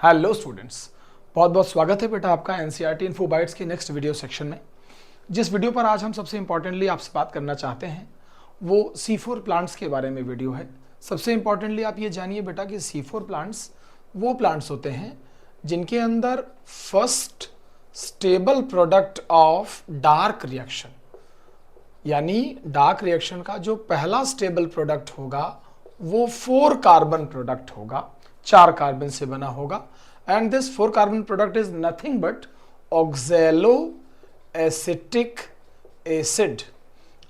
Hello students, बहुत बहुत स्वागत है बेटा आपका एनसीईआरटी इन्फो बाइट्स के नेक्स्ट वीडियो सेक्शन में। जिस वीडियो पर आज हम सबसे इंपॉर्टेंटली आपसे बात करना चाहते हैं वो C4 प्लांट्स के बारे में वीडियो है। सबसे इंपॉर्टेंटली आप ये जानिए बेटा कि C4 प्लांट्स वो प्लांट्स होते हैं जिनके अंदर first stable product of dark reaction, यानी डार्क रिएक्शन का जो पहला स्टेबल प्रोडक्ट होगा वो 4 कार्बन प्रोडक्ट होगा, 4 कार्बन से बना होगा। And this 4 carbon product is nothing but oxalo acetic acid.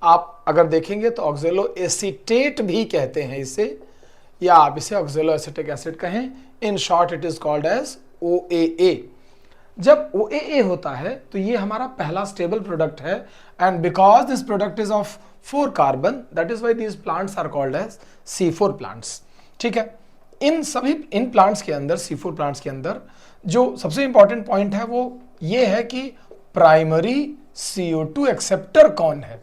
आप अगर देखेंगे तो ऑक्सैलो एसीटेट भी कहते हैं इसे, या आप इसे ऑक्सैलो एसिटिक एसिड कहें। In short it is called as OAA। जब OAA होता है तो ये हमारा पहला स्टेबल प्रोडक्ट है, and because this product is of 4 carbon, that is why these plants are called as C4 plants. ठीक है, इन प्लांट्स के अंदर, C4 प्लांट्स के अंदर जो सबसे इंपॉर्टेंट पॉइंट है वो ये है कि प्राइमरी CO2 एक्सेप्टर कौन है।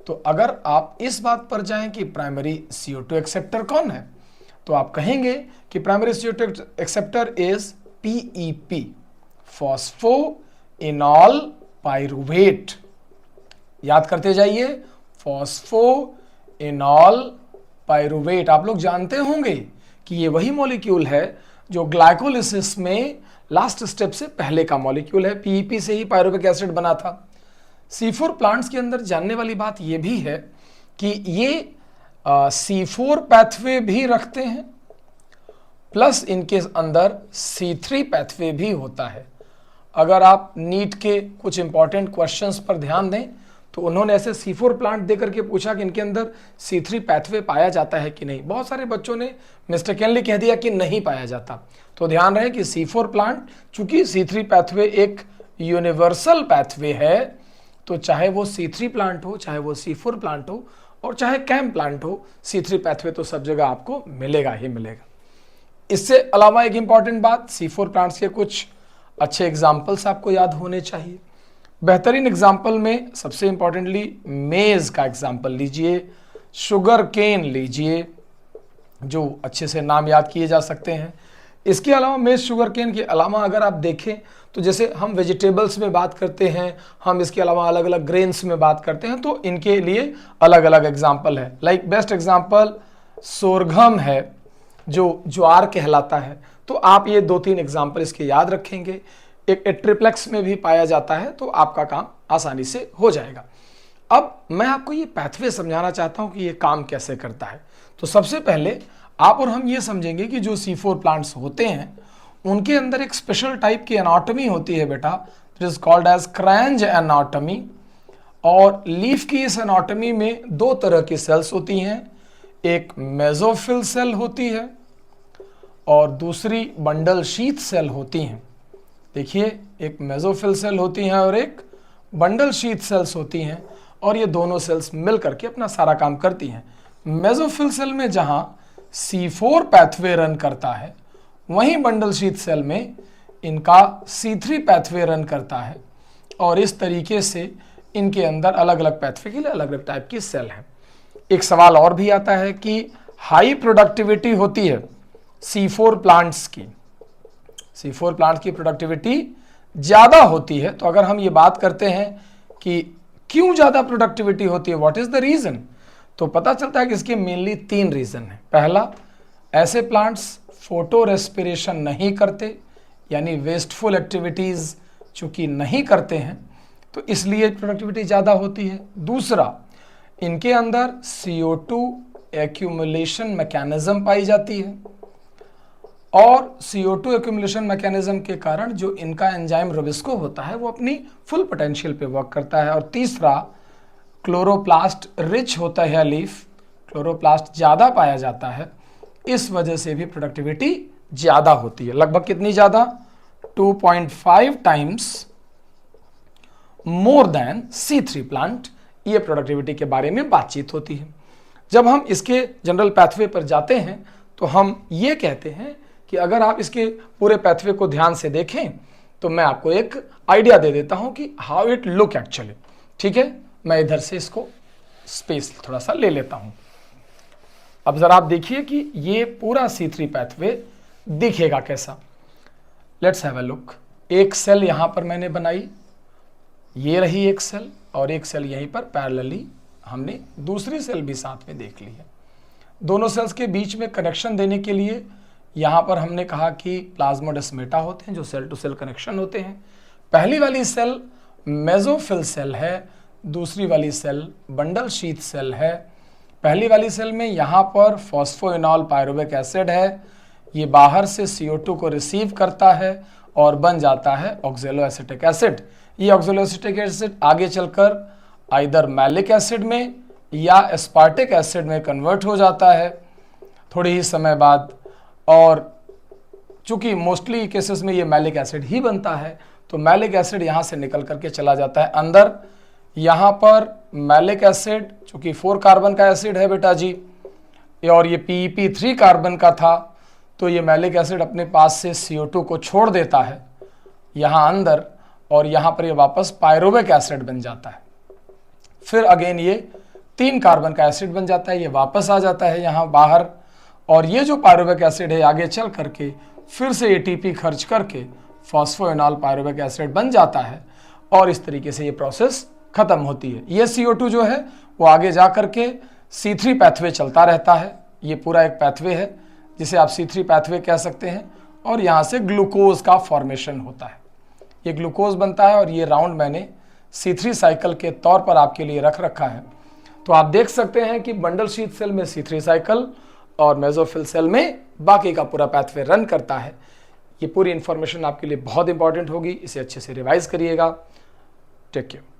तो अगर आप इस बात पर जाएं कि प्राइमरी CO2 एक्सेप्टर कौन है, तो आप कहेंगे कि primary CO2 acceptor is PEP, phosphoenol pyruvate. याद करते जाइए, फॉस्फोइनॉल पाइरुवेट। आप लोग जानते होंगे कि ये वही मॉलिक्यूल है जो ग्लाइकोलिसिस में लास्ट स्टेप से पहले का मॉलिक्यूल है। PEP से ही पायरुविक एसिड बना था। C4 प्लांट्स के अंदर जानने वाली बात यह भी है कि ये C4 पैथवे भी रखते हैं, प्लस इनके अंदर C3 पैथवे भी होता है। अगर आप नीट के कुछ इंपॉर्टेंट क्वेश्चंस पर ध्यान दें तो उन्होंने ऐसे C4 प्लांट देकर के पूछा कि इनके अंदर C3 पैथवे पाया जाता है कि नहीं। बहुत सारे बच्चों ने मिस्टेकनली कह दिया कि नहीं पाया जाता। तो ध्यान रहे कि C4 प्लांट, चूंकि C3 पैथवे एक यूनिवर्सल पैथवे है, तो चाहे वो C3 प्लांट हो, चाहे वो C4 प्लांट हो, और चाहे कैम प्लांट हो, C3 पैथवे तो सब जगह आपको मिलेगा ही मिलेगा। इससे अलावा एक इंपॉर्टेंट बात, C4 प्लांट्स के कुछ अच्छे एग्जाम्पल्स आपको याद होने चाहिए। बेहतरीन एग्जाम्पल में सबसे इंपॉर्टेंटली मेज का एग्जाम्पल लीजिए, शुगर केन लीजिए, जो अच्छे से नाम याद किए जा सकते हैं। इसके अलावा मेज, शुगर केन के अलावा अगर आप देखें तो जैसे हम वेजिटेबल्स में बात करते हैं, हम इसके अलावा अलग अलग ग्रेन्स में बात करते हैं, तो इनके लिए अलग अलग एग्जाम्पल है। लाइक बेस्ट एग्जाम्पल सोरघम है जो ज्वार कहलाता है। तो आप ये 2-3 एग्जाम्पल इसके याद रखेंगे। एक ट्रिप्लेक्स में भी पाया जाता है, तो आपका काम आसानी से हो जाएगा। अब मैं आपको ये पैथवे समझाना चाहता हूं कि ये काम कैसे करता है। तो सबसे पहले आप और हम ये समझेंगे कि जो C4 प्लांट्स होते हैं उनके अंदर एक स्पेशल टाइप की एनाटॉमी होती है बेटा, it is called as Kranz anatomy. और लीफ की इस एनाटॉमी में 2 तरह की सेल्स होती हैं, एक मेसोफिल सेल होती है और दूसरी बंडल शीथ सेल होती हैं। देखिए, एक मेसोफिल सेल होती हैं और एक बंडल शीथ सेल्स होती हैं, और ये दोनों सेल्स मिल करके अपना सारा काम करती हैं। मेसोफिल सेल में जहां C4 पैथवे रन करता है, वहीं बंडल शीथ सेल में इनका C3 पैथवे रन करता है, और इस तरीके से इनके अंदर अलग अलग पैथवे के लिए अलग अलग टाइप की सेल हैं। एक सवाल और भी आता है कि हाई प्रोडक्टिविटी होती है C4 प्लांट्स की, C4 प्लांट की प्रोडक्टिविटी ज्यादा होती है। तो अगर हम ये बात करते हैं कि क्यों ज्यादा प्रोडक्टिविटी होती है, व्हाट इज द रीजन, तो पता चलता है कि इसके मेनली 3 रीजन है। पहला, ऐसे प्लांट्स फोटो रेस्पिरेशन नहीं करते, यानी वेस्टफुल एक्टिविटीज चूंकि नहीं करते हैं तो इसलिए प्रोडक्टिविटी ज्यादा होती है। दूसरा, इनके अंदर CO2 एक्यूमुलेशन मैकेनिज्म पाई जाती है, और CO2 एक्यूमुलेशन मैकेनिज्म के कारण जो इनका एंजाइम रोबिस्को होता है वो अपनी फुल पोटेंशियल पे वर्क करता है। और तीसरा, क्लोरोप्लास्ट रिच होता है लीफ, क्लोरोप्लास्ट ज़्यादा पाया जाता है, इस वजह से भी प्रोडक्टिविटी ज़्यादा होती है। लगभग कितनी ज़्यादा? 2.5 times more than C3 plant. ये प्रोडक्टिविटी के बारे में बातचीत होती है। जब हम इसके जनरल पैथवे पर जाते हैं तो हम ये कहते हैं कि अगर आप इसके पूरे पैथवे को ध्यान से देखें तो मैं आपको एक आइडिया दे देता हूं कि हाउ इट लुक एक्चुअली। ठीक है, मैं इधर से इसको स्पेस थोड़ा सा ले लेता हूं। अब जरा आप देखिए कि ये पूरा C3 पैथवे दिखेगा कैसा। Let's have a look. एक सेल यहाँ पर मैंने बनाई, ये रही एक सेल, और एक सेल यहीं पर पैरेलली हमने दूसरी सेल भी साथ में देख ली है। दोनों सेल्स के बीच में कनेक्शन देने के लिए यहाँ पर हमने कहा कि प्लाज्मोडेस्माटा होते हैं जो सेल टू सेल कनेक्शन होते हैं। पहली वाली सेल मेसोफिल सेल है, दूसरी वाली सेल बंडल शीथ सेल है। पहली वाली सेल में यहाँ पर फॉस्फोइनॉल पायरुवेक एसिड है, ये बाहर से CO2 को रिसीव करता है और बन जाता है ऑक्जेलोएसिटिक एसिड। ये ऑक्जेलोएसिटिक एसिड आगे चलकर आइदर मैलिक एसिड में या एस्पार्टिक एसिड में कन्वर्ट हो जाता है थोड़ी ही समय बाद, और चूंकि मोस्टली केसेस में ये मैलिक एसिड ही बनता है तो मैलिक एसिड यहाँ से निकल करके चला जाता है अंदर। यहाँ पर मैलिक एसिड चूंकि 4 कार्बन का एसिड है बेटा जी, और ये PEP3 कार्बन का था, तो ये मैलिक एसिड अपने पास से CO2 को छोड़ देता है यहाँ अंदर, और यहाँ पर ये वापस पायरुवेक एसिड बन जाता है। फिर अगेन ये 3 कार्बन का एसिड बन जाता है, ये वापस आ जाता है यहाँ बाहर, और ये जो पायरुवेक एसिड है आगे चल करके फिर से ATP खर्च करके फॉस्फोइनॉल पायरुवेक एसिड बन जाता है, और इस तरीके से ये प्रोसेस खत्म होती है। ये CO2 जो है वो आगे जा करके C3 पैथवे चलता रहता है। ये पूरा एक पैथवे है जिसे आप C3 पैथवे कह सकते हैं, और यहाँ से ग्लूकोज का फॉर्मेशन होता है, ये ग्लूकोज बनता है, और ये राउंड मैंने C3 साइकिल के तौर पर आपके लिए रख रखा है। तो आप देख सकते हैं कि बंडल शीथ सेल में C3 साइकिल और मेसोफिल सेल में बाकी का पूरा पैथवे रन करता है। ये पूरी इंफॉर्मेशन आपके लिए बहुत इंपॉर्टेंट होगी, इसे अच्छे से रिवाइज करिएगा। Take care.